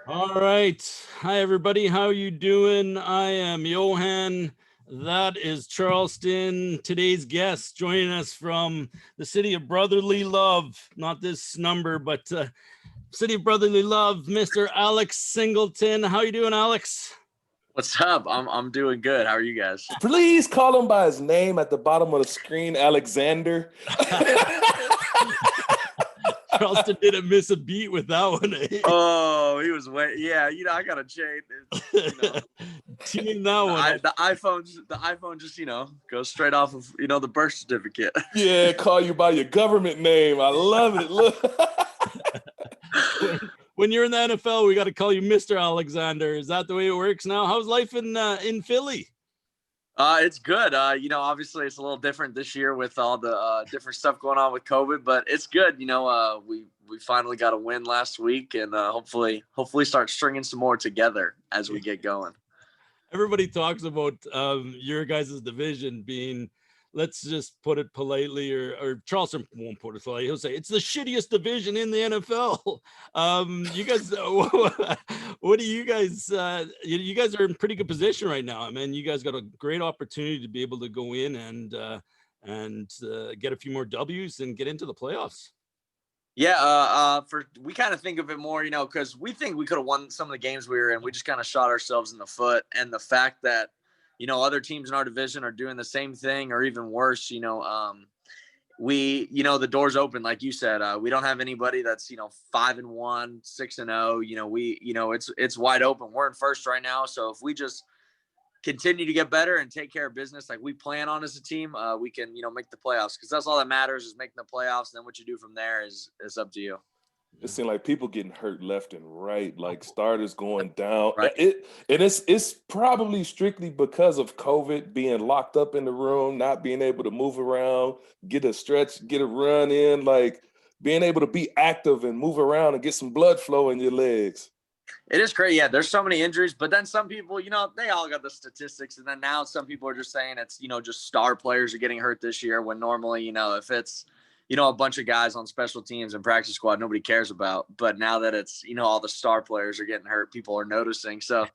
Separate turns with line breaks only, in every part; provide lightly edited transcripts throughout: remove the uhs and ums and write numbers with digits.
All right. Hi, everybody. How you doing? I am Johan. That is Charleston. Today's guest joining us from the city of brotherly love. Not this number, but city of brotherly love, Mr. Alex Singleton. How you doing, Alex?
What's up? I'm doing good. How are you guys?
Please call him by his name at the bottom of the screen, Alexander.
Charleston didn't miss a beat with that one. Eh?
Oh, he was way. Yeah, I got to change.
Team that one.
The iPhone just goes straight off of the birth certificate.
Yeah, call you by your government name. I love it. Look.
When you're in the NFL, we got to call you Mr. Alexander. Is that the way it works now? How's life in Philly?
It's good. Obviously it's a little different this year with all the different stuff going on with COVID, but it's good. We finally got a win last week, and hopefully start stringing some more together as we get going.
Everybody talks about your guys' division being, let's just put it politely, or Charleston won't put it politely. He'll say it's the shittiest division in the NFL. You guys, what do you guys? You guys are in pretty good position right now. I mean, you guys got a great opportunity to be able to go in and get a few more W's and get into the playoffs.
Yeah, we kind of think of it more, because we think we could have won some of the games we were in. We just kind of shot ourselves in the foot, and the fact that other teams in our division are doing the same thing or even worse. The door's open, like you said. We don't have anybody that's 5-1, 6-0. It's wide open. We're in first right now, so if we just continue to get better and take care of business like we plan on as a team, we can make the playoffs, because that's all that matters, is making the playoffs. And then what you do from there is up to you.
It seems like people getting hurt left and right, like starters going down.
Right.
It's probably strictly because of COVID, being locked up in the room, not being able to move around, get a stretch, get a run in, like being able to be active and move around and get some blood flow in your legs.
It is crazy. Yeah, there's so many injuries, but then some people, they all got the statistics, and then now some people are just saying it's, just star players are getting hurt this year, when normally, if it's, a bunch of guys on special teams and practice squad, nobody cares about. But now that it's, all the star players are getting hurt, people are noticing. So,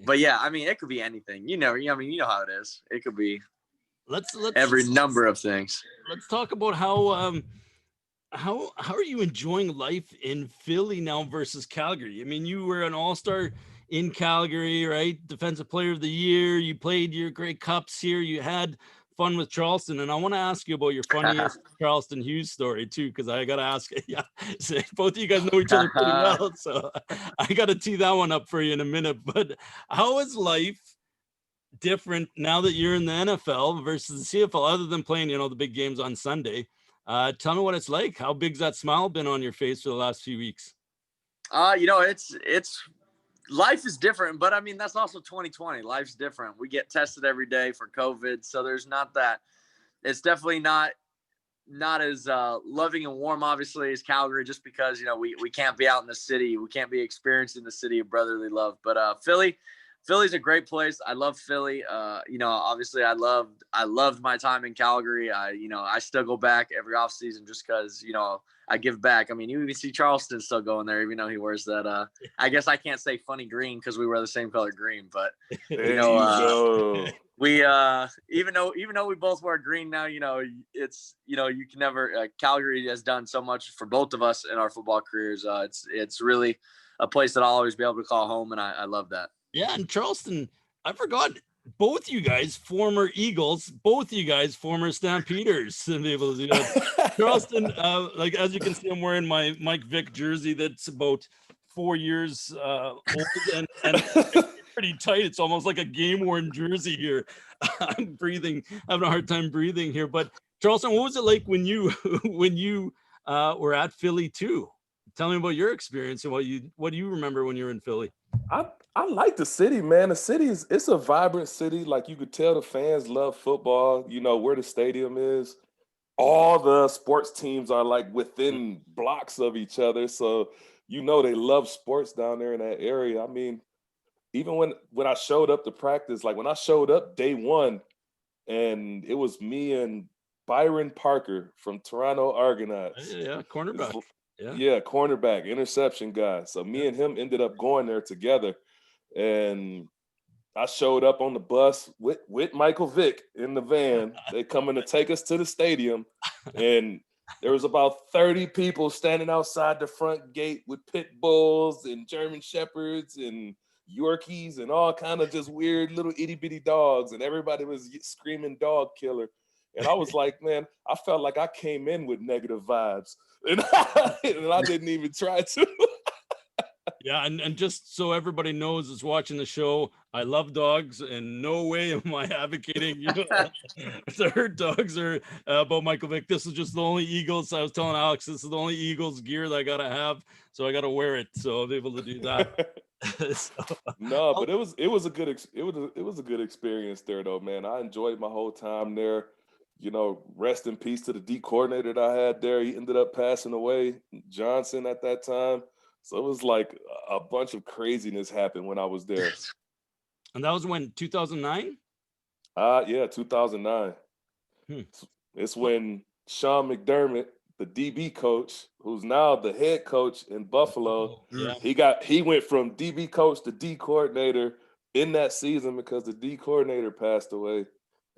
but yeah, I mean, it could be anything, you know how it is. It could be
let's
every number of things.
Let's talk about how are you enjoying life in Philly now versus Calgary? I mean, you were an all-star in Calgary, right? Defensive Player of the Year. You played your great cups here. You had fun with Charleston, and I want to ask you about your funniest Charleston Hughes story too, because I got to ask. Yeah, so both of you guys know each other pretty well, so I got to tee that one up for you in a minute. But how is life different now that you're in the NFL versus the CFL, other than playing, the big games on Sunday? Tell me what it's like. How big's that smile been on your face for the last few weeks?
It's life is different, but I mean, that's also 2020. Life's different. We get tested every day for COVID. So there's not that. It's definitely not as loving and warm, obviously, as Calgary, just because, we can't be out in the city. We can't be experiencing the city of brotherly love. But Philly's a great place. I love Philly. Obviously I loved my time in Calgary. I still go back every off season just because, I give back. I mean, you even see Charleston still going there, even though he wears that. I guess I can't say funny green because we wear the same color green, but we even though we both wear green now, it's you can never. Calgary has done so much for both of us in our football careers. It's really a place that I'll always be able to call home, and I love that.
Yeah, and Charleston, I forgot, both you guys former Eagles, both you guys former Stampeders to be able to do that. Charleston, like as you can see, I'm wearing my Mike Vick jersey that's about 4 years old and pretty tight. It's almost like a game-worn jersey here. I'm having a hard time breathing here. But Charleston, what was it like when you were at Philly too? Tell me about your experience and what do you remember when you were in Philly?
I like the city, man. The city it's a vibrant city. Like you could tell the fans love football, where the stadium is. All the sports teams are like within blocks of each other. So, they love sports down there in that area. I mean, even when I showed up to practice, like when I showed up day one and it was me and Byron Parker from Toronto Argonauts.
Yeah, cornerback.
Yeah, cornerback, interception guy. So me and him ended up going there together, and I showed up on the bus with Michael Vick in the van. They coming to take us to the stadium, and there was about 30 people standing outside the front gate with pit bulls and German shepherds and Yorkies and all kind of just weird little itty bitty dogs, and everybody was screaming dog killer. And I was like, man, I felt like I came in with negative vibes, and I didn't even try to.
Yeah, and just so everybody knows that's watching the show, I love dogs, and no way am I advocating to hurt dogs or about Michael Vick. This is just the only Eagles. I was telling Alex, this is the only Eagles gear that I gotta have, so I gotta wear it. So I'll be able to do that.
No, but it was a good experience there though, man. I enjoyed my whole time there. You know, rest in peace to the D coordinator that I had there. He ended up passing away, Johnson, at that time. So it was like a bunch of craziness happened when I was there.
And that was when, 2009?
Yeah, 2009. It's when Sean McDermott, the DB coach, who's now the head coach in Buffalo, he went from DB coach to D coordinator in that season because the D coordinator passed away.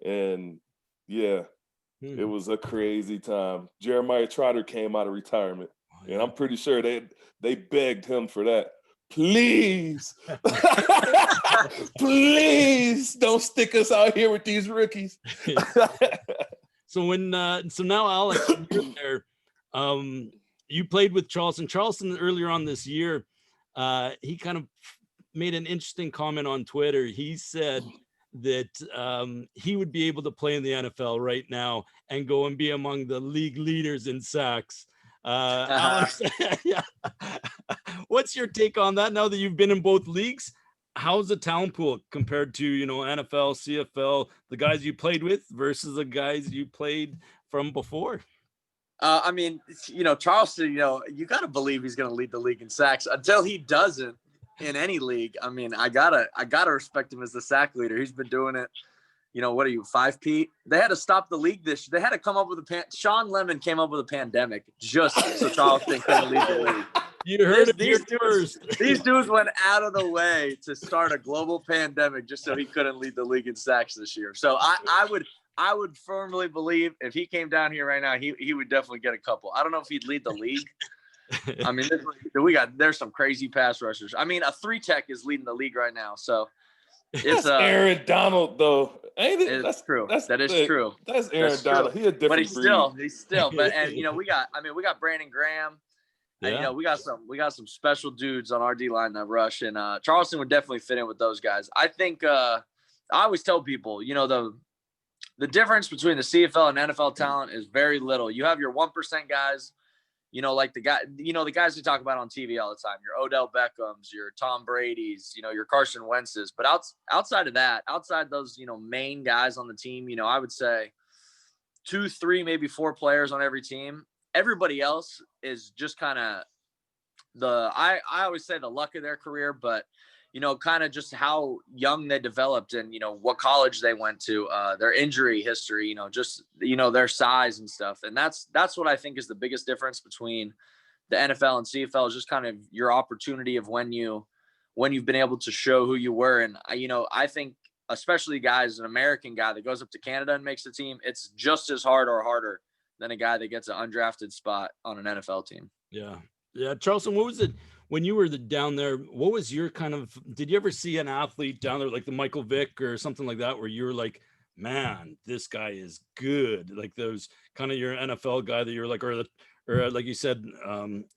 And yeah, it was a crazy time. Jeremiah Trotter came out of retirement. And I'm pretty sure they begged him for that. Please, please don't stick us out here with these rookies.
So now Alex, you're there. You played with Charleston. Charleston earlier on this year, he kind of made an interesting comment on Twitter. He said that he would be able to play in the NFL right now and go and be among the league leaders in sacks. Alex, what's your take on that now that you've been in both leagues? How's the talent pool compared to, NFL, CFL, the guys you played with versus the guys you played from before?
I mean, Charleston, you got to believe he's going to lead the league in sacks. Until he doesn't in any league, I mean, I gotta respect him as the sack leader. He's been doing it. What are you, 5P? They had to stop the league this year. They had to come up with Sean Lemon came up with a pandemic just so Charleston couldn't lead the league.
You heard it here first.
These dudes went out of the way to start a global pandemic just so he couldn't lead the league in sacks this year. So I would firmly believe if he came down here right now, he would definitely get a couple. I don't know if he'd lead the league. I mean, there's some crazy pass rushers. I mean, a 3-tech is leading the league right now. So it's
Aaron Donald though, ain't it?
That's true. That is true.
That's Aaron Donald. He a different
but
breed.
he's still. But we got Brandon Graham.
Yeah.
And, we got some special dudes on our D line that rush, and Charleston would definitely fit in with those guys. I think I always tell people, the difference between the CFL and NFL talent is very little. You have your 1% guys, like the guys we talk about on TV all the time, your Odell Beckhams, your Tom Brady's, your Carson Wentz's. But outside of that, outside those, main guys on the team, I would say 2, 3, maybe 4 players on every team. Everybody else is just kind of I always say the luck of their career, but, kind of just how young they developed and, what college they went to, their injury history, just, their size and stuff. And that's what I think is the biggest difference between the NFL and CFL is just kind of your opportunity of when you've been able to show who you were. And, I think especially guys, an American guy that goes up to Canada and makes the team, it's just as hard or harder than a guy that gets an undrafted spot on an NFL team.
Yeah. Charleston, what was it when you were down there? What was your did you ever see an athlete down there like the Michael Vick or something like that, where you were like, man, this guy is good? Like those kind of your NFL guy that you're like, or like you said,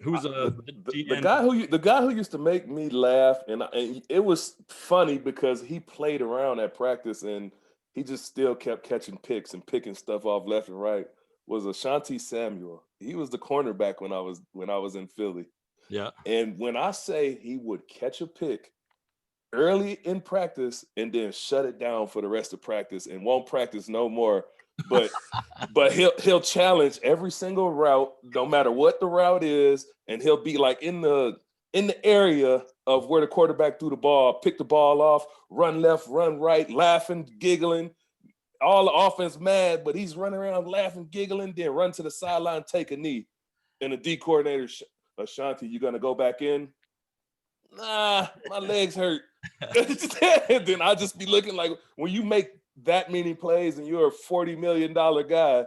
who's
the guy who used to make me laugh, and it was funny because he played around at practice and he just still kept catching picks and picking stuff off left and right, was Ashanti Samuel. He was the cornerback when I was in Philly.
Yeah.
And when I say he would catch a pick early in practice and then shut it down for the rest of practice and won't practice no more, but he'll challenge every single route, no matter what the route is, and he'll be like in the area of where the quarterback threw the ball, pick the ball off, run left, run right, laughing, giggling. All the offense mad, but he's running around laughing, giggling, then run to the sideline, take a knee. And the D coordinator, Ashanti, you gonna go back in? Nah, my legs hurt. Then I just be looking like, when you make that many plays and you're a $40 million guy,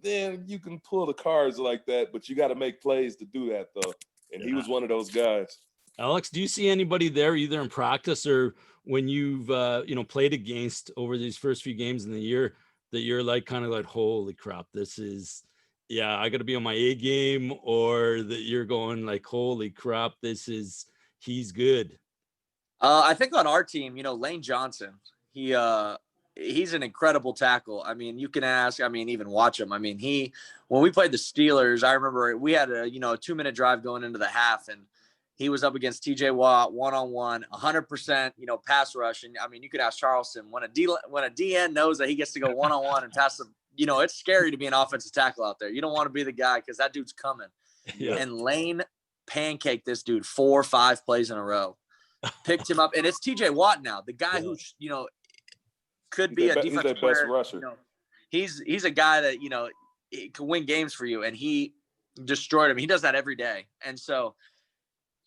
then you can pull the cards like that, but you got to make plays to do that though. And he was one of those guys.
Alex, do you see anybody there either in practice or when you've played against over these first few games in the year that you're like kind of like, holy crap, this is, yeah, I got to be on my A game, or that you're going like, holy crap, he's good?
I think on our team, Lane Johnson, he's an incredible tackle. I mean, you can ask, even watch him. When we played the Steelers, I remember we had a 2-minute drive going into the half, and he was up against TJ Watt one-on-one, 100%, pass rush. And you could ask Charleston, when a DN knows that he gets to go one-on-one and pass the, it's scary to be an offensive tackle out there. You don't want to be the guy because that dude's coming. Yeah. And Lane pancaked this dude 4 or 5 plays in a row, picked him up. And it's TJ Watt now, the guy who, could be a defensive player. Best rusher. He's a guy that, he can win games for you, and he destroyed him. He does that every day. And so,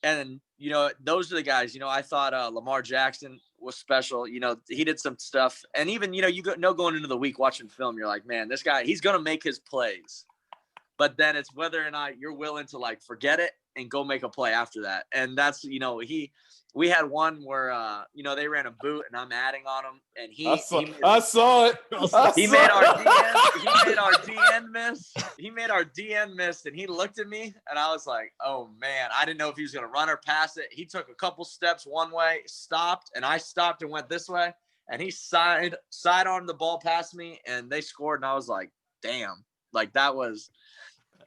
those are the guys, I thought Lamar Jackson was special. He did some stuff. And even, going into the week watching film, you're like, man, this guy, he's going to make his plays. But then it's whether or not you're willing to like forget it and go make a play after that. And that's, we had one where, they ran a boot and I'm adding on him, and
I saw it.
He made our DN miss. He made our DN miss, and he looked at me, and I was like, oh man, I didn't know if he was going to run or pass it. He took a couple steps one way, stopped, and I stopped and went this way, and he sidearmed the ball past me, and they scored, and I was like, damn, like that was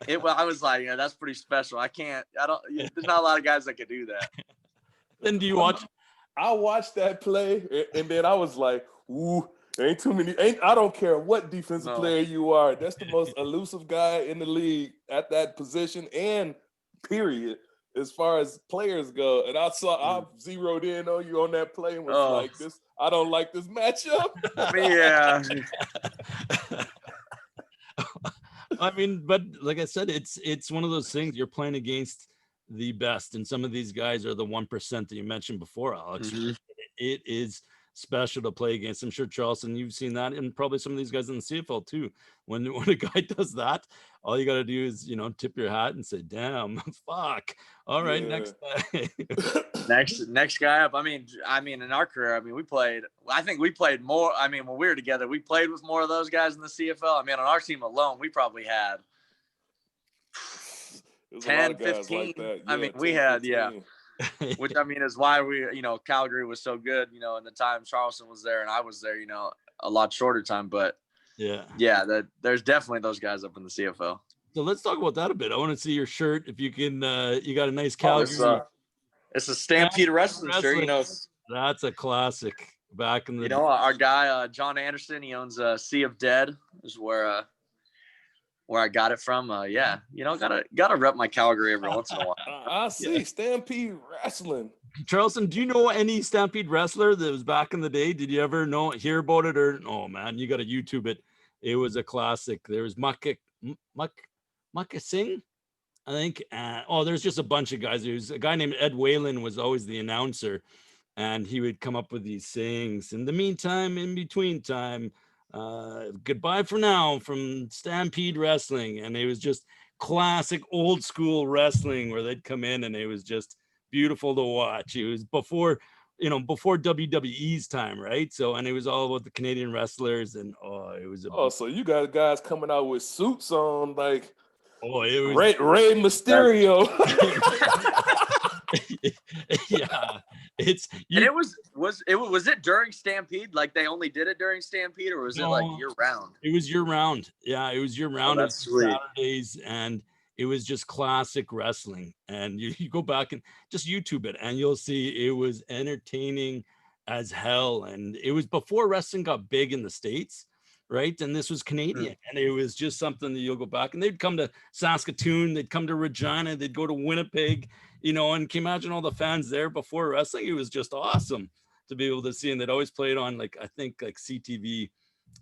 it. I was like, yeah, that's pretty special. There's not a lot of guys that could do that.
Then do you watch?
I watched that play, and then I was like, ooh, ain't too many. I don't care what defensive player you are. That's the most elusive guy in the league at that position, and period, as far as players go. And I zeroed in on you on that play and was like, this, I don't like this matchup.
Yeah.
But like I said, it's one of those things, you're playing against the best, and some of these guys are the 1% that you mentioned before, Alex. Mm-hmm. It is special to play against. I'm sure, Charleston, you've seen that, and probably some of these guys in the CFL too. When a guy does that, all you got to do is tip your hat and say, damn, fuck, all right, next guy.
next guy up. In our career, I think we played more. When we were together, we played with more of those guys in the CFL. On our team alone, we probably had 10, 15. Like that. Yeah, we had, 15. Which is why we, Calgary was so good, in the time Charleston was there and I was there, a lot shorter time. But there's definitely those guys up in the CFL.
So let's talk about that a bit. I want to see your shirt. If you can, you got a nice Calgary.
It's a Stampede Wrestling shirt,
That's a classic back in the
our guy, John Anderson, he owns Sea of Dead, is where I got it from. Gotta rep my Calgary every once in a while.
I see. Stampede Wrestling.
Charleston, do you know any Stampede wrestler that was back in the day? Did you ever hear about it, or man, you got to YouTube it. It was a classic. There was Mucka Singh, I think. There's just a bunch of guys. There was a guy named Ed Whalen was always the announcer, and he would come up with these sayings. In the meantime, in between time, goodbye for now from Stampede Wrestling. And it was just classic old school wrestling where they'd come in, and it was just beautiful to watch. It was before WWE's time, right? So, and it was all about the Canadian wrestlers, and it was
so you got guys coming out with suits on, like
it was
Rey Mysterio.
Yeah,
was it during Stampede? Like they only did it during Stampede, or was it like year round?
It was year round. Yeah, it was year round.
That's sweet.
Saturdays, and it was just classic wrestling. And you go back and just YouTube it, and you'll see it was entertaining as hell. And it was before wrestling got big in the States, right? And this was Canadian, and it was just something that you'll go back, and they'd come to Saskatoon, they'd come to Regina, they'd go to Winnipeg, and can you imagine all the fans there before wrestling? It was just awesome to be able to see, and they'd always play it on like CTV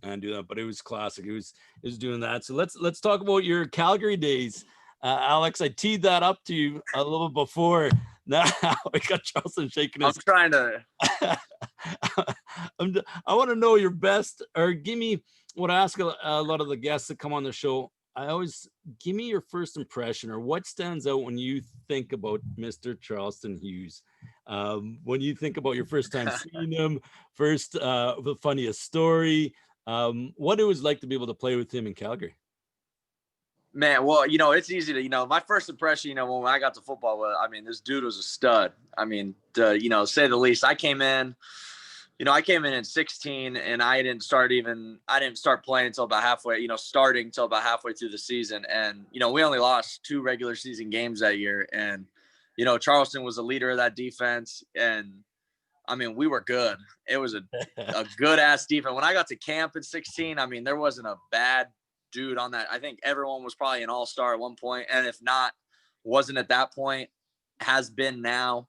and do that, but it was classic. It was doing that. So let's talk about your Calgary days. Alex, I teed that up to you a little before. Now I got Charleston shaking his.
I'm trying to.
I want to know your best, or give me what I ask a lot of the guests that come on the show. I always give me your first impression, or what stands out when you think about Mr. Charleston Hughes. When you think about your first time seeing him, the funniest story, what it was like to be able to play with him in Calgary.
Man, well, it's easy to, my first impression, when I got to football, I mean, this dude was a stud. I mean, say the least. I came in in 16, and I didn't start playing until about halfway, starting until about halfway through the season. And, we only lost 2 regular season games that year. And, Charleston was the leader of that defense. And I mean, we were good. It was a good ass defense. When I got to camp in 16, I mean, there wasn't a bad dude on that. I think everyone was probably an all-star at one point. And if not, wasn't at that point, has been now.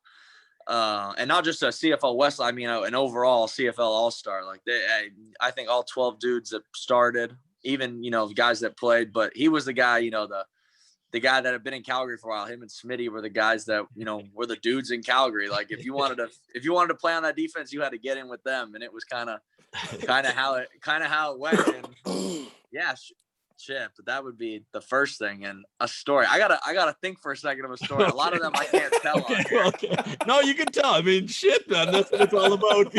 And not just a CFL West, I mean, an overall CFL all-star. Like I think all 12 dudes that started, even, guys that played, but he was the guy, the guy that had been in Calgary for a while. Him and Smitty were the guys that, were the dudes in Calgary. Like if you wanted to play on that defense, you had to get in with them. And it was kind of how it went. And yeah, shit, but that would be the first thing. And a story. I gotta think for a second of a story. A lot of them I can't tell.
Okay. No, you can tell. I mean, shit, man. That's what it's all about.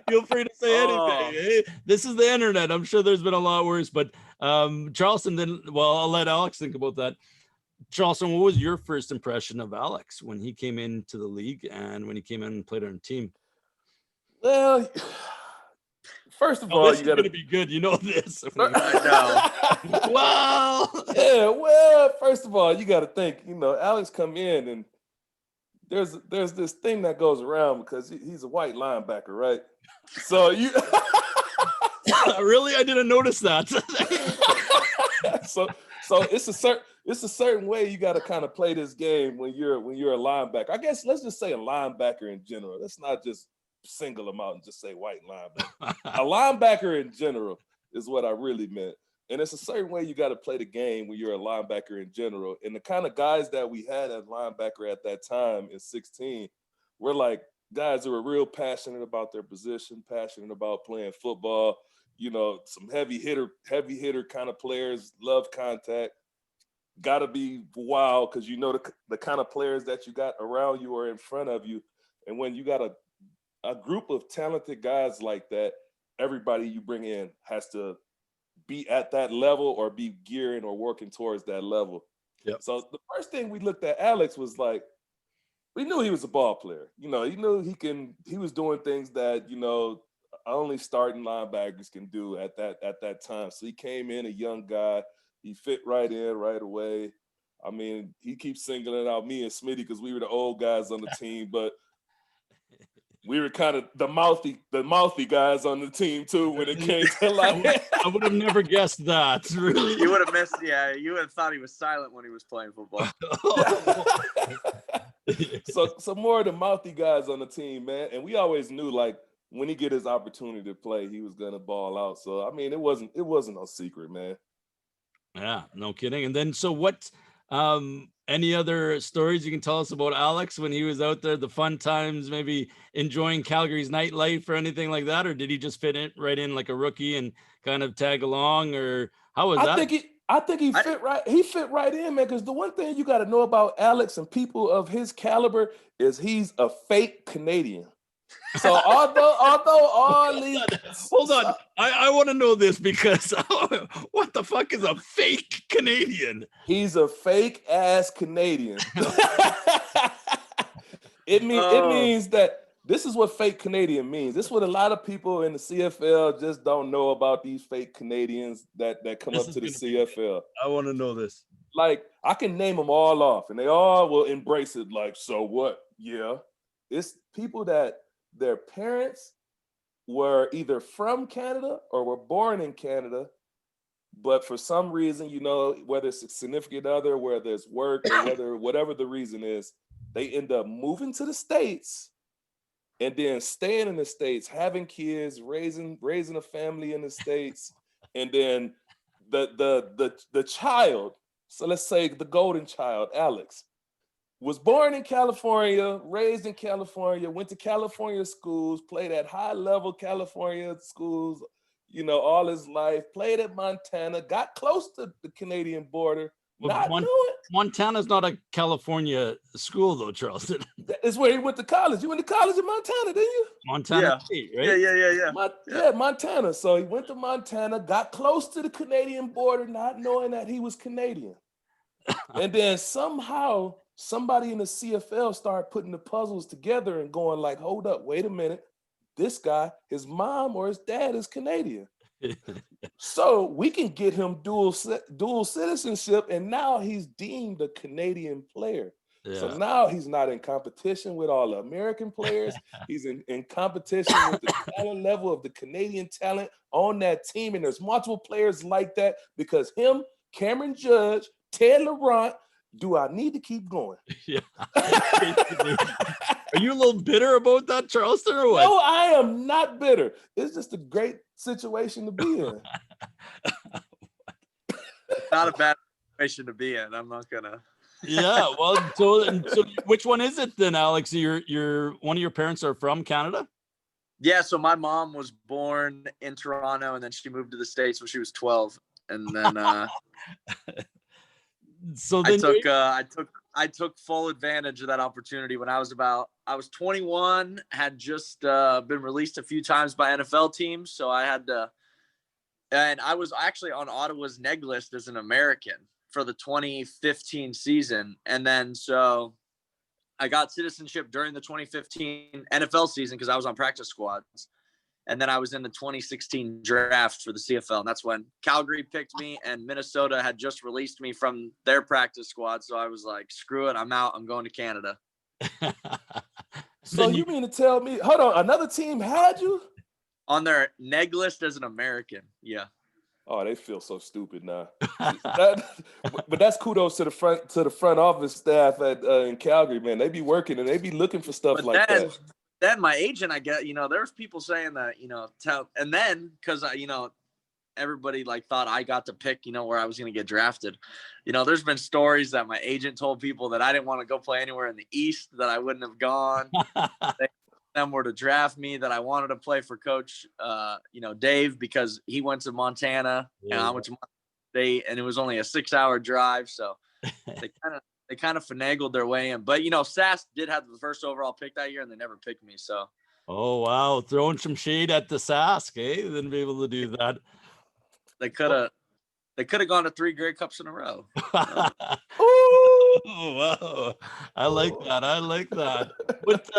Feel free to say anything. Hey, this is the internet. I'm sure there's been a lot worse, but Charleston didn't. Well, I'll let Alex think about that. Charleston, what was your first impression of Alex when he came into the league and when he came in and played on a team?
Well, first of all,
you got to be good. You know this.
I know.
Well, yeah. Well, first of all, you got to think. Alex come in, and there's this thing that goes around because he's a white linebacker, right? So you
really, I didn't notice that.
so it's a certain way you got to kind of play this game when you're a linebacker. I guess let's just say a linebacker in general. Let's not just single them out and just say white linebacker. A linebacker in general is what I really meant. And it's a certain way you got to play the game when you're a linebacker in general. And the kind of guys that we had at linebacker at that time in 16 were like guys who were real passionate about their position, passionate about playing football. Some heavy hitter kind of players, love contact. Got to be wild because the kind of players that you got around you or in front of you. And when you got a group of talented guys like that, everybody you bring in has to be at that level or be gearing or working towards that level.
Yep.
So the first thing we looked at Alex was like, we knew he was a ball player. He knew he was doing things that, only starting linebackers can do at that time. So he came in a young guy. He fit right in right away. I mean, he keeps singling out me and Smitty because we were the old guys on the team, but we were kind of the mouthy guys on the team too when it came to like.
I would have never guessed that. Really,
you would have missed. Yeah, you would have thought he was silent when he was playing football.
So more of the mouthy guys on the team, man, and we always knew like when he get his opportunity to play, he was gonna ball out. So I mean, it wasn't no secret, man.
Yeah, no kidding. And then, so what? Any other stories you can tell us about Alex when he was out there, the fun times, maybe enjoying Calgary's nightlife or anything like that? Or did he just fit in right in like a rookie and kind of tag along, or how was that?
I think he fit right. He fit right in, man, because the one thing you got to know about Alex and people of his caliber is he's a fake Canadian. So although all these
hold on, I want to know this because what the fuck is a fake Canadian?
He's a fake ass Canadian. It means that this is what fake Canadian means. This is what a lot of people in the CFL just don't know about these fake Canadians that come up to the CFL.
I want to know this.
Like, I can name them all off and they all will embrace it like, so what? Yeah. It's people that their parents were either from Canada or were born in Canada, but for some reason, whether it's a significant other, whether it's work, or whatever the reason is, they end up moving to the States and then staying in the States, having kids, raising a family in the States, and then the child So let's say the golden child, Alex, was born in California, raised in California, went to California schools, played at high-level California schools, all his life, played at Montana, got close to the Canadian border,
Well,
not knowing.
Montana's not a California school, though, Charleston.
That's where he went to college. You went to college in Montana, didn't you?
Montana State, right?
Yeah.
Montana. So he went to Montana, got close to the Canadian border, not knowing that he was Canadian. And then somehow somebody in the CFL started putting the puzzles together and going like, hold up, wait a minute. This guy, his mom or his dad is Canadian. So we can get him dual citizenship, and now he's deemed a Canadian player. Yeah. So now he's not in competition with all the American players. He's in competition with the talent level of the Canadian talent on that team. And there's multiple players like that because him, Cameron Judge, Ted Laurent, do I need to keep going?
Yeah. Are you a little bitter about that, Charleston, or what?
No, I am not bitter. It's just a great situation to be in.
Not a bad situation to be in. I'm not gonna.
Yeah, well, so which one is it then, Alex? Your one of your parents are from Canada?
Yeah, so my mom was born in Toronto, and then she moved to the States when she was 12, and then
so then
I took full advantage of that opportunity when I was 21, had just been released a few times by NFL teams, so I had to, and I was actually on Ottawa's neg list as an American for the 2015 season, and then so I got citizenship during the 2015 NFL season because I was on practice squads. And then I was in the 2016 draft for the CFL. And that's when Calgary picked me, and Minnesota had just released me from their practice squad. So I was like, screw it, I'm out. I'm going to Canada.
So you mean to tell me, hold on, another team had you?
On their neg list as an American, yeah.
Oh, they feel so stupid now. But that's kudos to the front office staff in Calgary, man. They be working and they be looking for stuff that.
Then my agent, I get, there's people saying that, and then because everybody like thought I got to pick, where I was going to get drafted. There's been stories that my agent told people that I didn't want to go play anywhere in the East, that I wouldn't have gone. Them were to draft me, that I wanted to play for Coach, Dave, because he went to Montana and I went to Montana State, and it was only a 6-hour drive. So they kind of finagled their way in. But, Sask did have the first overall pick that year, and they never picked me. So.
Oh, wow. Throwing some shade at the Sask, eh? They didn't be able to do that.
They could have gone to 3 Grey Cups in a row.
Oh, wow. I like that. But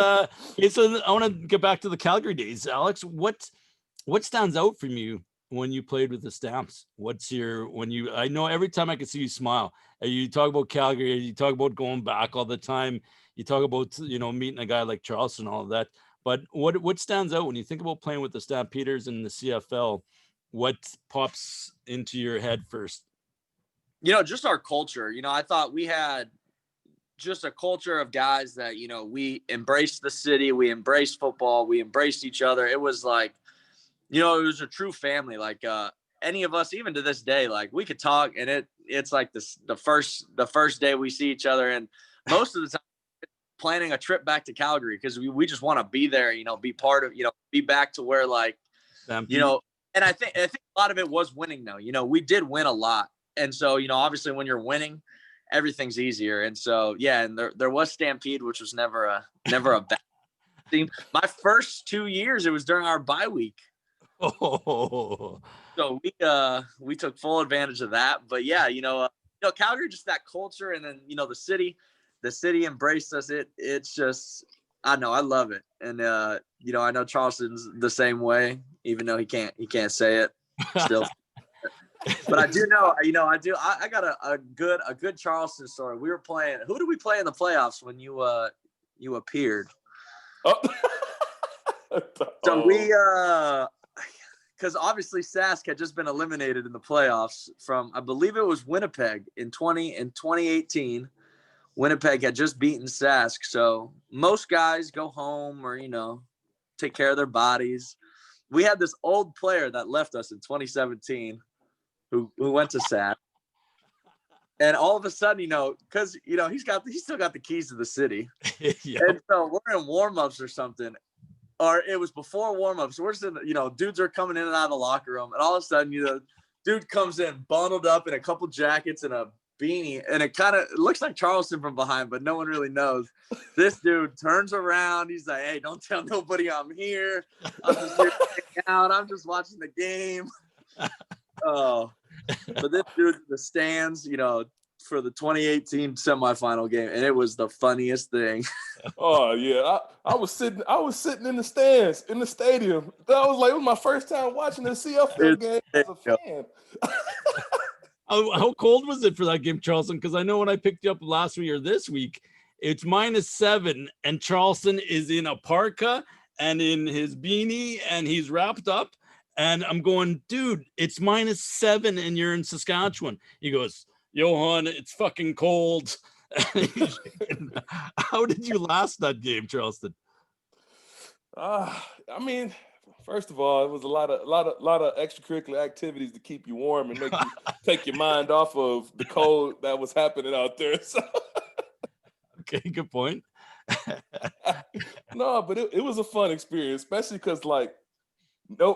okay, so I want to get back to the Calgary days. Alex, what stands out from you when you played with the Stamps? I know every time I can see you smile, you talk about Calgary, you talk about going back all the time, you talk about, meeting a guy like Charleston, all of that. But what stands out when you think about playing with the Stampeders and the CFL? What pops into your head first?
Just our culture. I thought we had just a culture of guys that, we embraced the city, we embraced football, we embraced each other. It was like, it was a true family. Like any of us, even to this day, like we could talk, and it's like the first day we see each other, and most of the time planning a trip back to Calgary because we just want to be there, be part of, be back to where like, and I think a lot of it was winning though. We did win a lot. And so, obviously when you're winning, everything's easier. And so, yeah, and there was Stampede, which was never a bad team. My first 2 years, it was during our bye week.
Oh.
So we took full advantage of that. But yeah, Calgary, just that culture, and then, the city embraced us. It's just, I know, I love it. And, I know Charleston's the same way, even though he can't say it still. But I do know, I got a good Charleston story. We were playing. Who did we play in the playoffs when you appeared?
Oh.
So we, because obviously Sask had just been eliminated in the playoffs from, I believe it was Winnipeg in 2018. Winnipeg had just beaten Sask. So most guys go home or, take care of their bodies. We had this old player that left us in 2017. Who went to Sask. And all of a sudden, because he still got the keys to the city.
Yep.
And so we're in warm-ups or something, or it was before warm-ups. We're just dudes are coming in and out of the locker room, and all of a sudden, dude comes in bundled up in a couple jackets and a beanie, and it looks like Charleston from behind, but no one really knows. This dude turns around. He's like, "Hey, don't tell nobody I'm here. I'm just here hanging out. I'm just watching the game." Oh, but this dude's in the stands, for the 2018 semifinal game, and it was the funniest thing.
Oh yeah, I was sitting in the stands in the stadium. That was it was my first time watching the CFL game as a fan.
How cold was it for that game, Charleston? Because I know when I picked you up last week or this week, it's -7, and Charleston is in a parka and in his beanie, and he's wrapped up. And I'm going, dude, it's -7, and you're in Saskatchewan. He goes, Johan, it's fucking cold. How did you last that game, Charleston?
I mean, first of all, it was a lot of extracurricular activities to keep you warm and make you take your mind off of the cold that was happening out there. So.
Okay, good point.
No, but it was a fun experience, especially because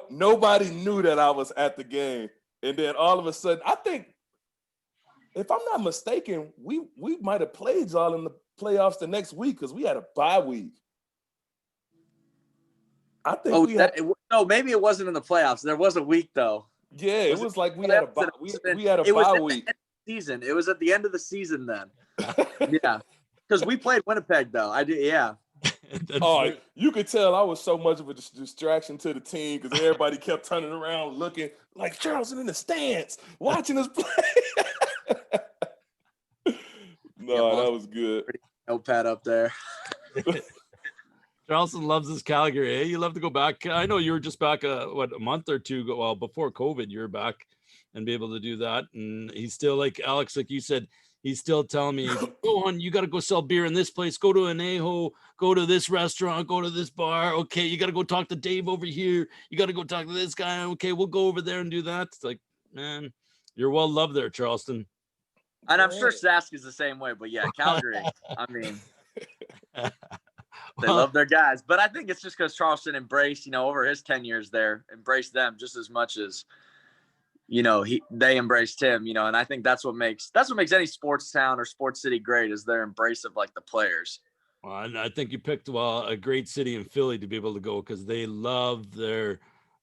nobody knew that I was at the game, and then all of a sudden, I think, if I'm not mistaken, we might have played y'all in the playoffs the next week because we had a bye week. I think
maybe it wasn't in the playoffs. There was a week though.
Yeah, it was like we had a bye. We had a bye week.
Season. It was at the end of the season then. Yeah, because we played Winnipeg though. I did. Yeah.
You could tell I was so much of a distraction to the team because everybody kept turning around looking like Charleston in the stands watching us play. No, that was good.
Notepad up there.
Charleston loves his Calgary. You love to go back. I know you were just back a month or two ago. Well, before COVID, you were back and be able to do that. And he's still like Alex, like you said, he's still telling me, go on, you got to go sell beer in this place. Go to Anejo, go to this restaurant, go to this bar. Okay, you got to go talk to Dave over here. You got to go talk to this guy. Okay, we'll go over there and do that. It's like, man, you're well loved there, Charleston.
And I'm sure Sask is the same way, but yeah, Calgary, I mean, they love their guys. But I think it's just because Charleston embraced, over his 10 years there, embraced them just as much as, they embraced him, and I think that's what makes any sports town or sports city great is their embrace of like the players.
Well, and I think you picked a great city in Philly to be able to go because they love their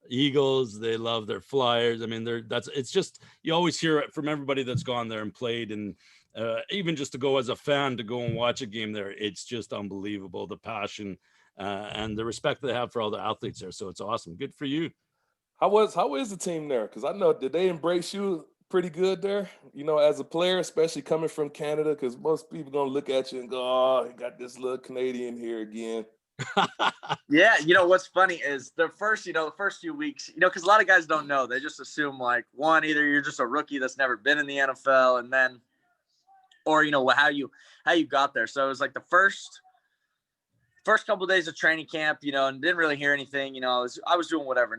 Eagles, they love their Flyers. I mean, it's just, you always hear it from everybody that's gone there and played, and even just to go as a fan to go and watch a game there, it's just unbelievable, the passion and the respect they have for all the athletes there. So it's awesome. Good for you.
How is the team there? Because I know, did they embrace you pretty good there, as a player, especially coming from Canada? Because most people going to look at you and go, oh, you got this little Canadian here again.
Yeah, what's funny is the first few weeks, because a lot of guys don't know. They just assume like, one, either you're just a rookie that's never been in the NFL, and then, or how you got there. So it was like the first couple of days of training camp, and didn't really hear anything. I was doing whatever.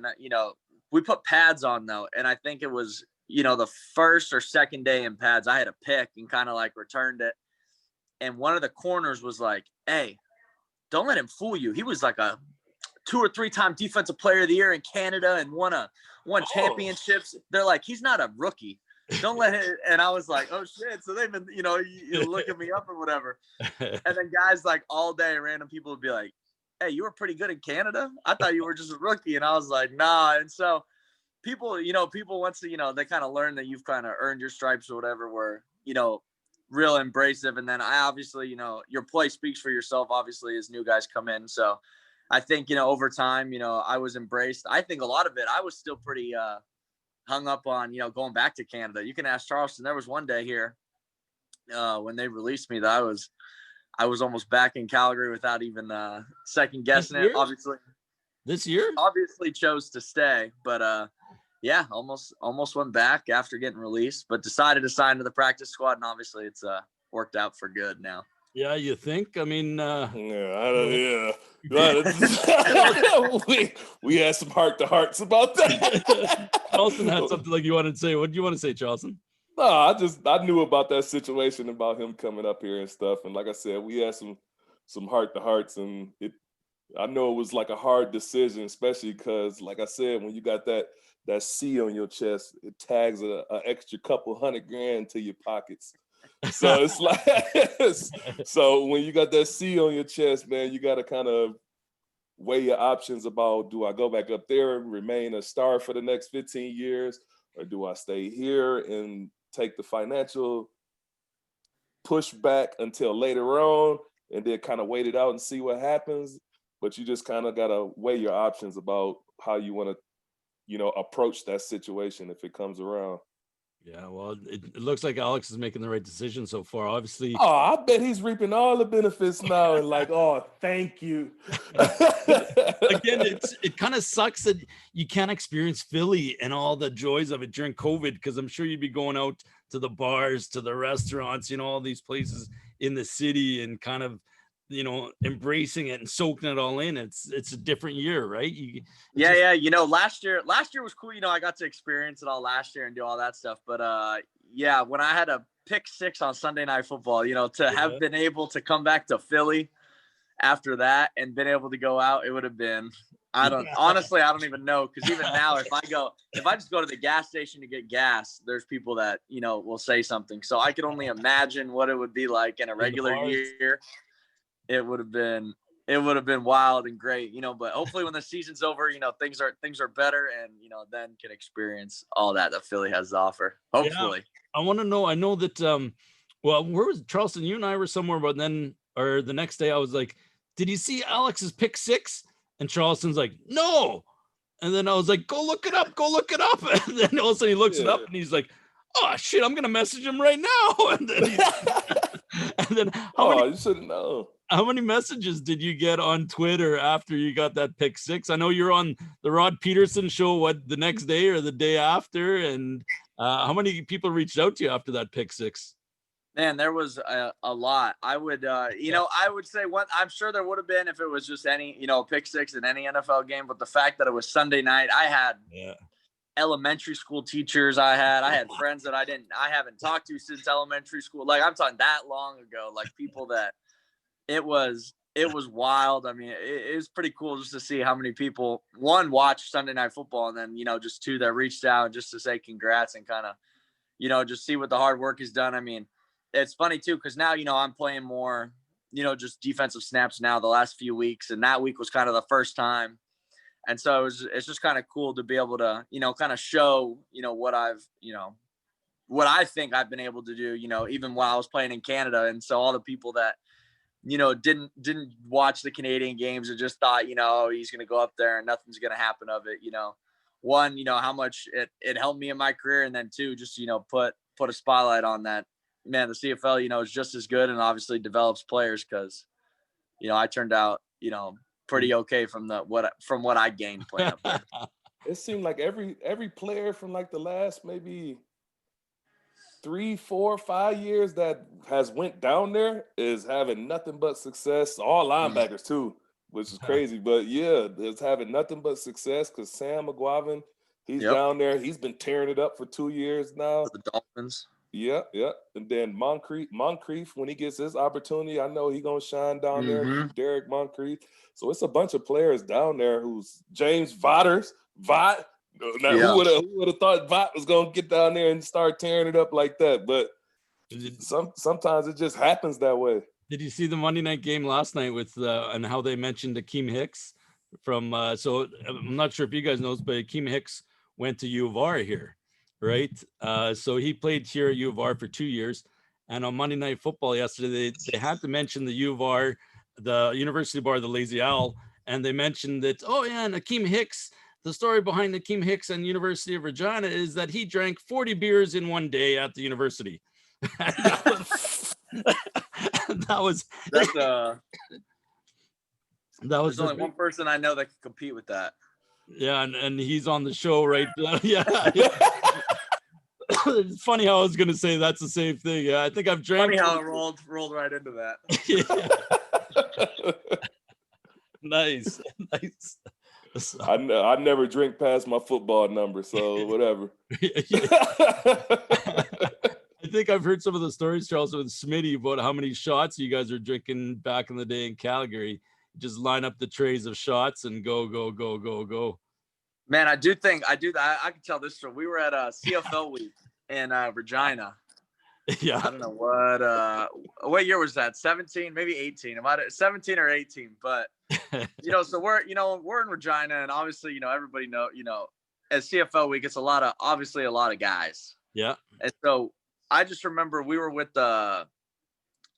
We put pads on though, and I think it was the first or second day in pads, I had a pick and kind of like returned it, and one of the corners was like, "Hey, don't let him fool you. He was like a 2 or 3 time defensive player of the year in Canada and won championships." They're like, "He's not a rookie. Don't let him." And I was like, "Oh shit." So they've been, looking me up or whatever. And then guys like all day, random people would be like, "Hey, you were pretty good in Canada. I thought you were just a rookie." And I was like, "Nah." And so people, once, they kind of learn that you've kind of earned your stripes or whatever, were, real embracive. And then I obviously, your play speaks for yourself, obviously, as new guys come in. So I think, over time, I was embraced. I think a lot of it, I was still pretty hung up on, going back to Canada. You can ask Charleston. There was one day here when they released me that I was almost back in Calgary without even second guessing it. Obviously,
this year,
obviously chose to stay, but yeah, almost went back after getting released, but decided to sign to the practice squad, and obviously it's worked out for good now.
Yeah, you think? I mean,
we had some heart-to-hearts about that.
Charleston had something like you wanted to say. What do you want to say, Charleston?
No, I knew about that situation about him coming up here and stuff. And like I said, we had some heart to hearts, and I know it was like a hard decision, especially because, like I said, when you got that C on your chest, it tags a extra couple $100,000 to your pockets. So it's like, so when you got that C on your chest, man, you got to kind of weigh your options about, do I go back up there and remain a star for the next 15 years, or do I stay here and take the financial pushback until later on and then kind of wait it out and see what happens? But you just kind of got to weigh your options about how you want to, approach that situation if it comes around.
Yeah, well, it looks like Alex is making the right decision so far. Obviously,
Oh, I bet he's reaping all the benefits now and like, oh, thank you.
again, it kind of sucks that you can't experience Philly and all the joys of it during COVID, because I'm sure you'd be going out to the bars, to the restaurants, all these places in the city, and kind of embracing it and soaking it all in. It's a different year, right?
Yeah. Last year was cool. I got to experience it all last year and do all that stuff. But yeah, when I had a pick six on Sunday Night Football, to have been able to come back to Philly after that and been able to go out, it would have been, honestly, I don't even know. Cause even now, if I just go to the gas station to get gas, there's people that, will say something. So I could only imagine what it would be like in a regular year. It would have been wild and great, but hopefully when the season's over, things are better, and, then can experience all that Philly has to offer. Hopefully.
Yeah, I want to know, I know that, well, where was Charleston? You and I were somewhere, but then, or the next day I was like, did you see Alex's pick six? And Charleston's like, no. And then I was like, go look it up. And then all of a sudden he looks it up and he's like, oh shit, I'm going to message him right now. And then,
you should know.
How many messages did you get on Twitter after you got that pick six? I know you're on the Rod Peterson show, the next day or the day after? And how many people reached out to you after that pick six?
Man, there was a lot. I would, I would say I'm sure there would have been if it was just any, pick six in any NFL game. But the fact that it was Sunday night, I had elementary school teachers. I had friends that I haven't talked to since elementary school. Like, I'm talking that long ago, like people that it was wild. I mean, it was pretty cool just to see how many people, one, watched Sunday Night Football, and then, just two that reached out just to say congrats and kind of, just see what the hard work is done. I mean, it's funny too, because now, I'm playing more, just defensive snaps now the last few weeks. And that week was kind of the first time. And so it's just kind of cool to be able to, kind of show, what I think I've been able to do, even while I was playing in Canada. And so all the people that, didn't watch the Canadian games and just thought, he's going to go up there and nothing's going to happen of it. One, how much it helped me in my career. And then two, just, put a spotlight on that. Man, the CFL, is just as good and obviously develops players, because, I turned out, pretty okay from what I gained playing up there.
It seemed like every player from like the last maybe 3, 4, 5 years that has went down there is having nothing but success. All linebackers too, which is crazy. But yeah, it's having nothing but success, because Sam McGuavin, he's down there. He's been tearing it up for 2 years now.
For the Dolphins.
Yeah. And then Moncrief, when he gets his opportunity, I know he's going to shine down there. Derek Moncrief. So it's a bunch of players down there who's James Vaught. Now, who would have thought Vaught was going to get down there and start tearing it up like that? But sometimes it just happens that way.
Did you see the Monday night game last night with and how they mentioned Akeem Hicks from? So I'm not sure if you guys know, but Akeem Hicks went to U of R here, right? So he played here at U of R for 2 years. And on Monday Night Football yesterday, they had to mention the U of R, the University Bar, the Lazy Owl, and they mentioned that, and Akeem Hicks. The story behind Akeem Hicks and University of Regina is that he drank 40 beers in one day at the university. There's
only one person I know that can compete with that.
Yeah, and he's on the show, right? Yeah. It's funny how I was going to say that's the same thing. Yeah, I think I've drank.
Funny how it rolled right into that.
Nice.
I never drink past my football number, so whatever.
think I've heard some of the stories, Charles, with Smitty about how many shots you guys were drinking back in the day in Calgary. Just line up the trays of shots and go, go, go, go, go.
Man, I do that. I can tell this story. We were at a CFL week in Regina.
Yeah.
I don't know what year was that? 17, maybe 18. About 17 or 18. But so we're in Regina, and obviously, everybody at CFL week, it's a lot of guys.
Yeah.
And so I just remember we were with it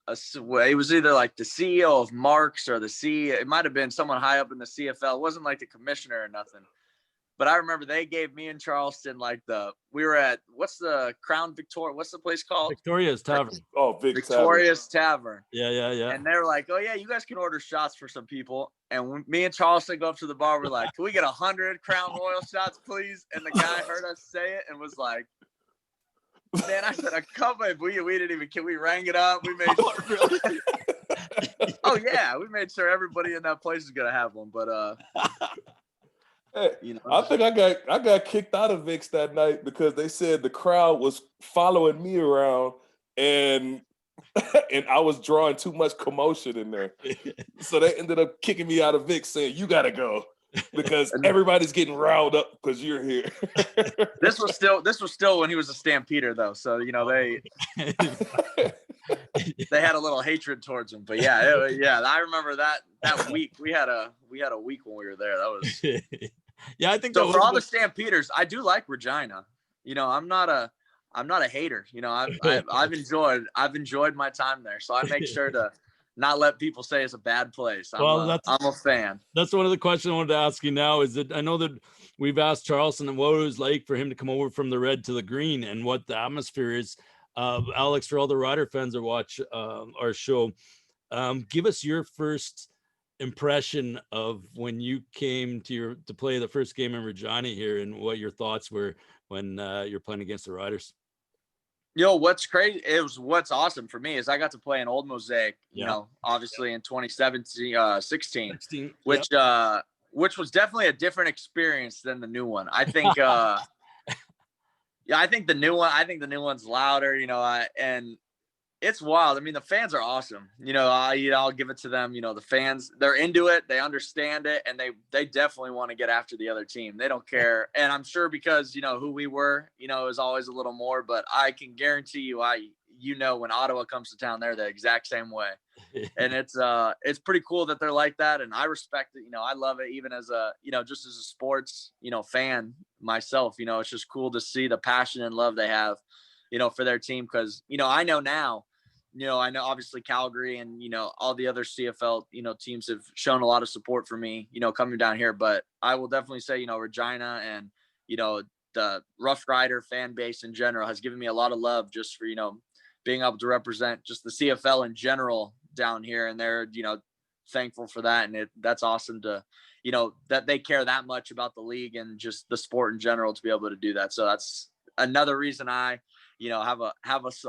was either like the CEO of Marks or it might have been someone high up in the CFL. It wasn't like the commissioner or nothing. But I remember they gave me and Charleston we were at, what's the Crown Victoria? What's the place called?
Victoria's Tavern.
Oh,
Victoria's Tavern.
Yeah.
And they're like, oh yeah, you guys can order shots for some people. And when me and Charleston go up to the bar, we're like, can we get 100 Crown Royal shots, please? And the guy heard us say it and was like, man, I said, a couple. We didn't even, we rang it up. We made oh yeah, we made sure everybody in that place is gonna have one. But
hey, I think I got kicked out of Vic's that night because they said the crowd was following me around and I was drawing too much commotion in there. So they ended up kicking me out of Vic's, saying, you gotta go because everybody's getting riled up because you're here.
This was still when he was a Stampeder though. So they had a little hatred towards him. But yeah, I remember that week. We had a week when we were there. That was
yeah, I think
so. For all the Stampeders, I do like Regina. I'm not a hater. I've enjoyed my time there. So I make sure to not let people say it's a bad place. I'm a fan.
That's one of the questions I wanted to ask you now. Is that I know that we've asked Charleston what it was like for him to come over from the red to the green and what the atmosphere is. Alex, for all the Rider fans that watch our show, give us your first impression of when you came to play the first game in Regina here, and what your thoughts were when you're playing against the Riders.
What's crazy what's awesome for me is I got to play an old Mosaic, obviously in 2016, which was definitely a different experience than the new one. I think, I think the new one's louder, and it's wild. I mean, the fans are awesome. I'll give it to them. The fans, they're into it. They understand it. And they definitely want to get after the other team. They don't care. And I'm sure because, who we were, is always a little more, but I can guarantee you, when Ottawa comes to town, they're the exact same way. And it's pretty cool that they're like that. And I respect it. I love it even as just as a sports, fan myself, it's just cool to see the passion and love they have, for their team. Cause, I know now, I know obviously Calgary and, all the other CFL, teams have shown a lot of support for me, coming down here, but I will definitely say, Regina and, the Rough Rider fan base in general has given me a lot of love just for, being able to represent just the CFL in general down here. And they're, thankful for that. And that's awesome to, that they care that much about the league and just the sport in general to be able to do that. So that's another reason I, have a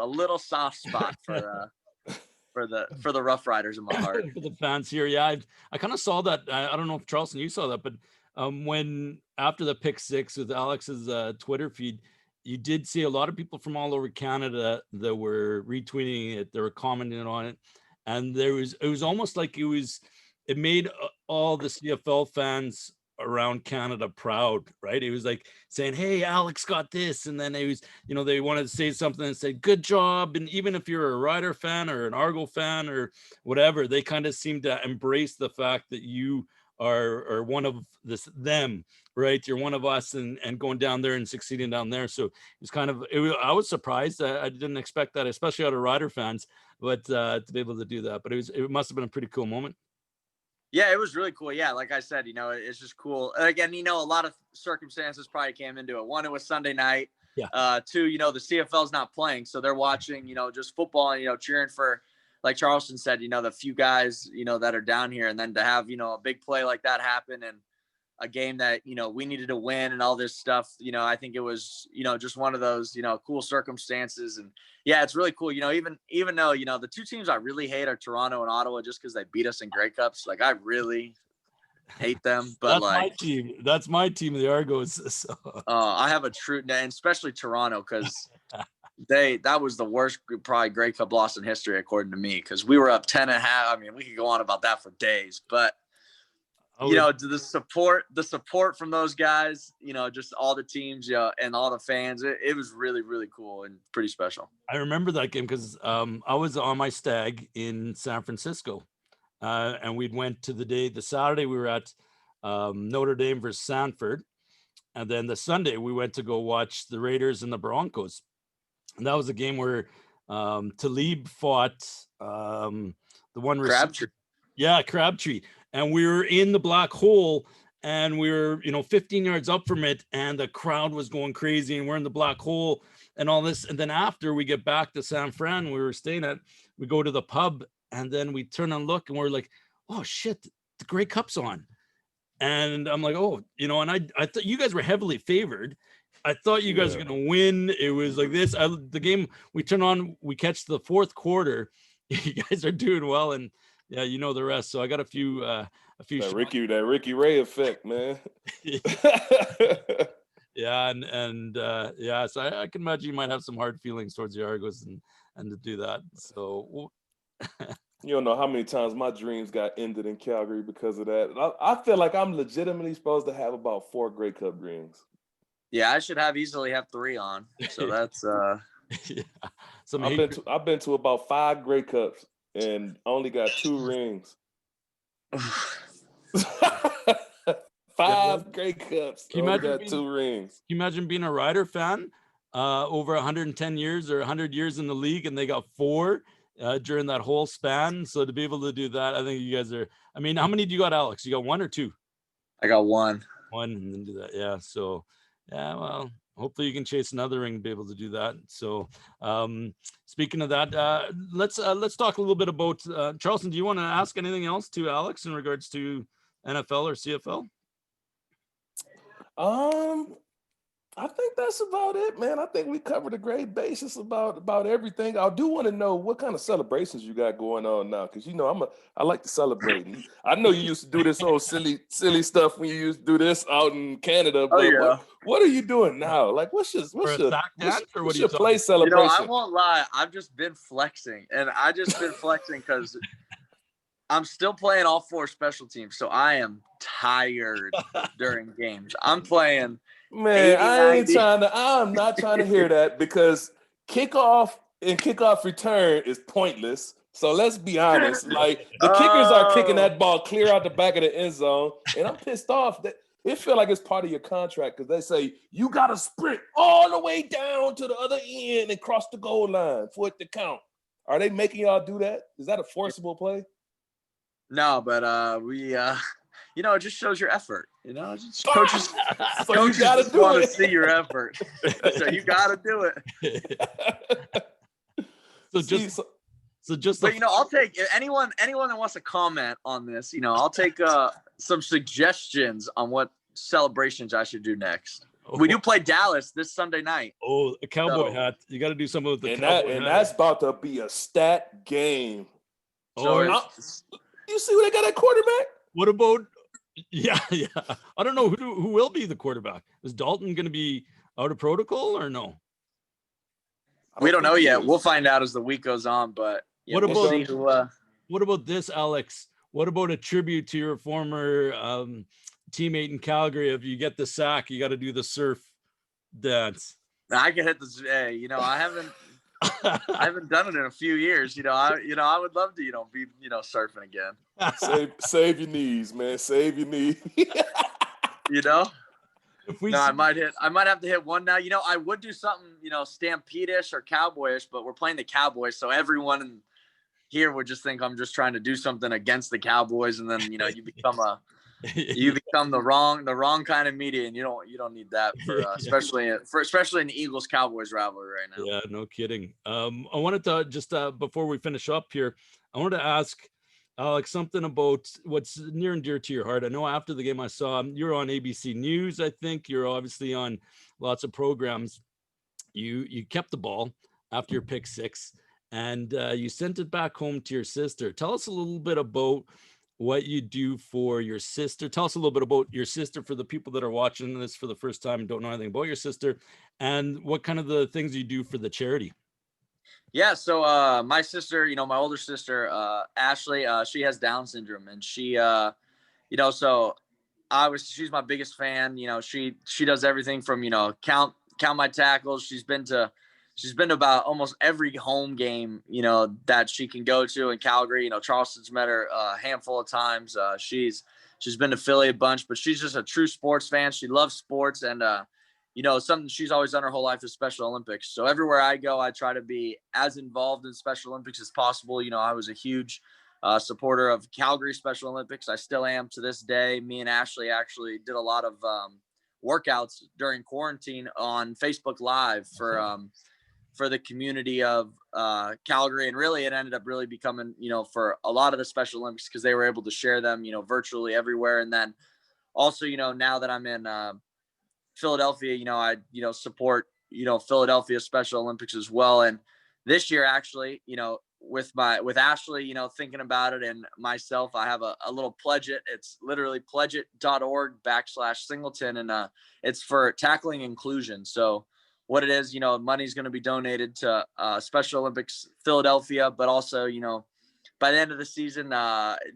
little soft spot for the Rough Riders in my heart.
For the fans here. Yeah. I kind of saw that. I don't know if Charleston, you saw that, but when after the pick six with Alex's Twitter feed, you did see a lot of people from all over Canada that were retweeting it. They were commenting on it. And it was almost like it made all the CFL fans around Canada proud, right? It was like saying, hey, Alex got this. And then it was, they wanted to say something and say, good job. And even if you're a Rider fan or an Argo fan or whatever, they kind of seem to embrace the fact that you are one of them, right? You're one of us and going down there and succeeding down there. So it's kind of, I was surprised. I didn't expect that, especially out of Rider fans, but to be able to do that. But it must have been a pretty cool moment.
Yeah, it was really cool. Yeah, like I said, it's just cool. Again, a lot of circumstances probably came into it. One, it was Sunday night. Yeah. Two, the CFL's not playing, so they're watching, just football and, cheering for, like Charleston said, the few guys, that are down here. And then to have, a big play like that happen and a game that, we needed to win and all this stuff, I think it was, just one of those, cool circumstances. And yeah, it's really cool. Even though, the two teams I really hate are Toronto and Ottawa just because they beat us in Grey Cups. Like I really hate them, but
that's my team of the Argos. So.
I have a true, and especially Toronto, because that was the worst probably Grey Cup loss in history according to me, because we were up 10.5. I mean, we could go on about that for days, but the support from those guys, just all the teams, and all the fans, it was really, really cool and pretty special.
I remember that game because I was on my stag in San Francisco, and we went to the Saturday we were at Notre Dame versus Sanford, and then the Sunday we went to go watch the Raiders and the Broncos, and that was a game where Talib fought the one
Crabtree.
Yeah, Crabtree, and we were in the black hole. And we were, 15 yards up from it, and the crowd was going crazy, and we're in the black hole and all this. And then after we get back to San Fran, we were staying at, we go to the pub, and then we turn and look, and we're like, oh shit, the Grey Cup's on. And I'm like, oh, and I thought you guys were heavily favored. I thought you guys were going to win. It was like this. The game we turn on, we catch the fourth quarter. You guys are doing well, and yeah, the rest. So I got a few
that Ricky Ray effect, man.
Yeah, so I can imagine you might have some hard feelings towards the Argos and to do that. So
you don't know how many times my dreams got ended in Calgary because of that. I feel like I'm legitimately supposed to have about 4 Grey Cup rings.
Yeah, I should easily have 3 on. So that's
yeah.
I've been to about 5 Grey Cups and only got 2 rings. 5 Grey Cups.
Can you imagine
got 2 rings?
Can you imagine being a Rider fan over 110 years or 100 years in the league, and they got 4 during that whole span? So to be able to do that, I think you guys are. I mean, how many do you got, Alex? You got 1 or 2?
I got 1.
1, and then do that. Yeah. So yeah. Well, hopefully you can chase another ring and be able to do that. So speaking of that, let's talk a little bit about Charleston. Do you want to ask anything else to Alex in regards to NFL or CFL?
I think that's about it, man. I think we covered a great basis about everything. I do want to know what kind of celebrations you got going on now, because I like to celebrate. I know you used to do this old silly stuff when you used to do this out in Canada, but what are you doing now? Like, what's your play celebration?
I won't lie, I've just been flexing, because I'm still playing all 4 special teams, so I am tired during games. I'm playing.
Man, I'm not trying to hear that, because kickoff and kickoff return is pointless. So let's be honest. Like, the kickers are kicking that ball clear out the back of the end zone, and I'm pissed off that it feel like it's part of your contract, because they say you got to sprint all the way down to the other end and cross the goal line for it to count. Are they making y'all do that? Is that a forcible play?
No, but we it just shows your effort. Coaches
you gotta do
want
it.
to see your effort, so you got to do it. But I'll take anyone that wants to comment on this. I'll take some suggestions on what celebrations I should do next. We do play Dallas this Sunday night.
Oh, a cowboy hat! You got to do something with the cowboy hat.
That's about to be a stat game.
So
you see what they got at quarterback?
What about? Yeah. I don't know who will be the quarterback. Is Dalton going to be out of protocol or no?
We don't know yet. We'll find out as the week goes on. But
what about this, Alex? What about a tribute to your former teammate in Calgary? If you get the sack, you got to do the surf dance.
I can hit this. I haven't done it in a few years. I would love to, be, surfing again.
Save your knees, man. Save your knees.
I might have to hit one now. I would do something, Stampede-ish or Cowboyish, but we're playing the Cowboys, so everyone in here would just think I'm just trying to do something against the Cowboys, and then you become the wrong kind of media, and you don't need that for especially in the Eagles Cowboys rivalry right now.
Yeah, no kidding. I wanted to just before we finish up here, I wanted to ask Alex something about what's near and dear to your heart. I know after the game I saw you're on ABC News. I think you're obviously on lots of programs. You kept the ball after your pick 6, and you sent it back home to your sister. Tell us a little bit about what you do for your sister. Tell us a little bit about your sister for the people that are watching this for the first time and don't know anything about your sister, and what kind of the things you do for the charity.
Yeah, so my sister, my older sister, Ashley, she has Down syndrome, and she so she's my biggest fan. She does everything from, count my tackles. She's been to about almost every home game, that she can go to in Calgary. Charleston's met her a handful of times. She's been to Philly a bunch, but she's just a true sports fan. She loves sports, and something she's always done her whole life is Special Olympics. So everywhere I go, I try to be as involved in Special Olympics as possible. I was a huge supporter of Calgary Special Olympics. I still am to this day. Me and Ashley actually did a lot of workouts during quarantine on Facebook Live for the community of Calgary. And really, it ended up really becoming, for a lot of the Special Olympics, because they were able to share them, virtually everywhere. And then also, now that I'm in Philadelphia, I, support, Philadelphia Special Olympics as well. And this year, actually, with Ashley, thinking about it, and myself, I have a little pledge it. It's literally pledgeit.org/Singleton. And it's for tackling inclusion. So what it is, money's going to be donated to Special Olympics Philadelphia, but also, by the end of the season,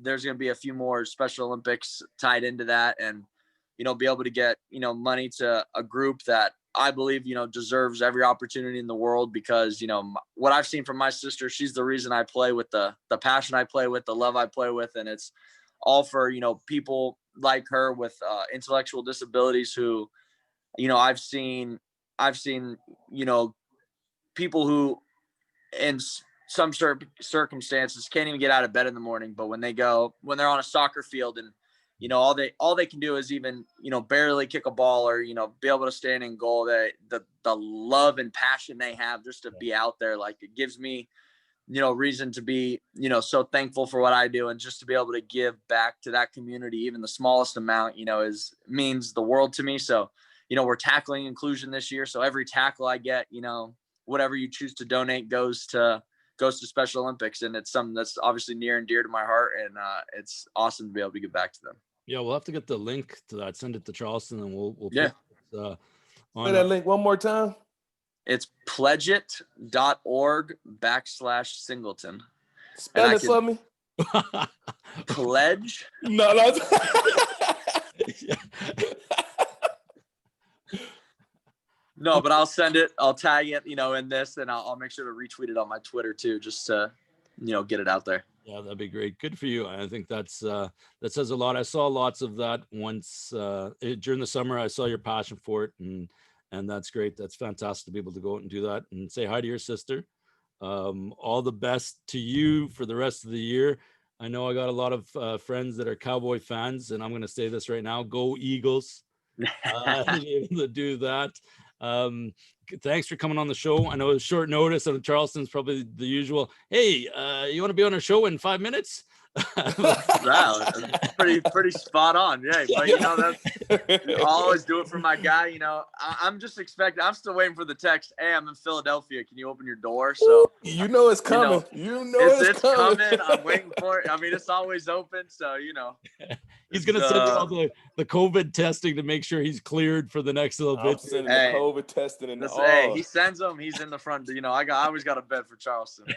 there's going to be a few more Special Olympics tied into that, and, be able to get, money to a group that I believe, deserves every opportunity in the world, because, what I've seen from my sister, she's the reason I play with the passion I play with, the love I play with. And it's all for, people like her with intellectual disabilities who, I've seen, people who in some circumstances can't even get out of bed in the morning, but when they're on a soccer field and, all they can do is even, barely kick a ball or, be able to stand in goal, the love and passion they have just to be out there. Like, it gives me, reason to be, so thankful for what I do, and just to be able to give back to that community, even the smallest amount, means the world to me. So, we're tackling inclusion this year. So every tackle I get, whatever you choose to donate goes to Special Olympics. And it's something that's obviously near and dear to my heart. And it's awesome to be able to give back to them.
Yeah, we'll have to get the link to that. Send it to Charleston, and we'll
Say that link one more time.
It's pledgeit.org/Singleton.
Spell it for me.
Pledge.
No.
No, but I'll send it. I'll tag it, in this, and I'll make sure to retweet it on my Twitter too, just to, get it out there.
Yeah, that'd be great. Good for you. I think that says a lot. I saw lots of that once during the summer. I saw your passion for it, and that's great. That's fantastic to be able to go out and do that and say hi to your sister. All the best to you for the rest of the year. I know I got a lot of friends that are Cowboy fans, and I'm going to say this right now: Go Eagles! Be able to do that. Thanks for coming on the show. I know it's short notice, and Charleston's probably the usual. Hey, you want to be on our show in 5 minutes?
Wow, that's pretty spot on. Yeah, but I'll always do it for my guy. I'm just expecting. I'm still waiting for the text. Hey, I'm in Philadelphia. Can you open your door? So
it's coming. It's
coming. I'm waiting for it. I mean, it's always open. So
he's gonna send you all the COVID testing to make sure he's cleared for the next little bit.
Sending the COVID testing and
hey, he sends them. He's in the front. I always got a bed for Charleston.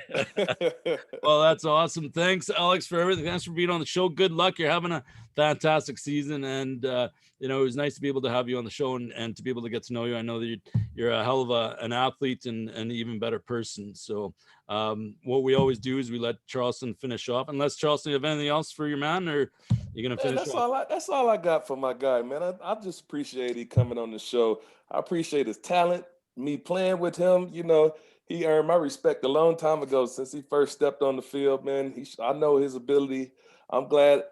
Well, that's awesome. Thanks, Alex, for everything. Thanks for being on the show. Good luck. You're having a fantastic season, and it was nice to be able to have you on the show and to be able to get to know you. I know that you're a hell of an athlete and an even better person. So what we always do is we let Charleston finish off. Unless, Charleston, you have anything else for your man, or you're gonna finish off?
That's all I got for my guy, man. I just appreciate he coming on the show. I appreciate his talent, me playing with him. He earned my respect a long time ago since he first stepped on the field, man. I know his ability. I'm glad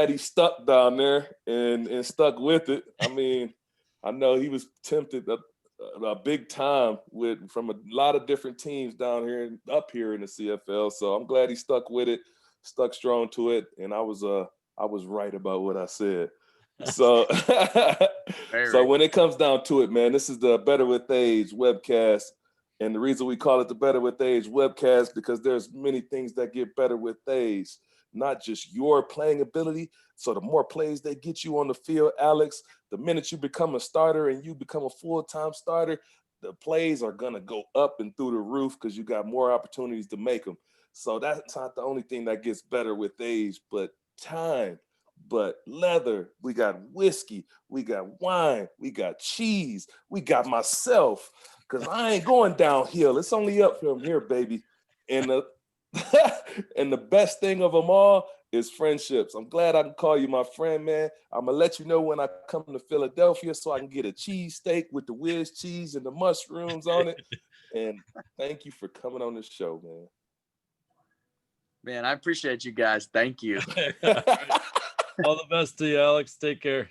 he stuck down there and stuck with it. I mean, I know he was tempted a big time from a lot of different teams down here and up here in the CFL. So I'm glad he stuck with it, stuck strong to it, and I was right about what I said. So so when it comes down to it, man, this is the Better with Age webcast. And the reason we call it the Better with Age webcast, because there's many things that get better with age. not just your playing ability. So the more plays they get you on the field, Alex, the minute you become a starter and you become a full-time starter, the plays are going to go up and through the roof because you got more opportunities to make them. So that's not the only thing that gets better with age, but time, but leather. We got whiskey, we got wine, we got cheese, we got myself, because I ain't going downhill. It's only up from here, baby. And the and the best thing of them all is friendships. I'm glad I can call you my friend, man. I'm gonna let you know when I come to Philadelphia so I can get a cheesesteak with the whiz cheese and the mushrooms on it. And thank you for coming on the show, man.
Man, I appreciate you guys. Thank you.
All the best to you, Alex. Take care.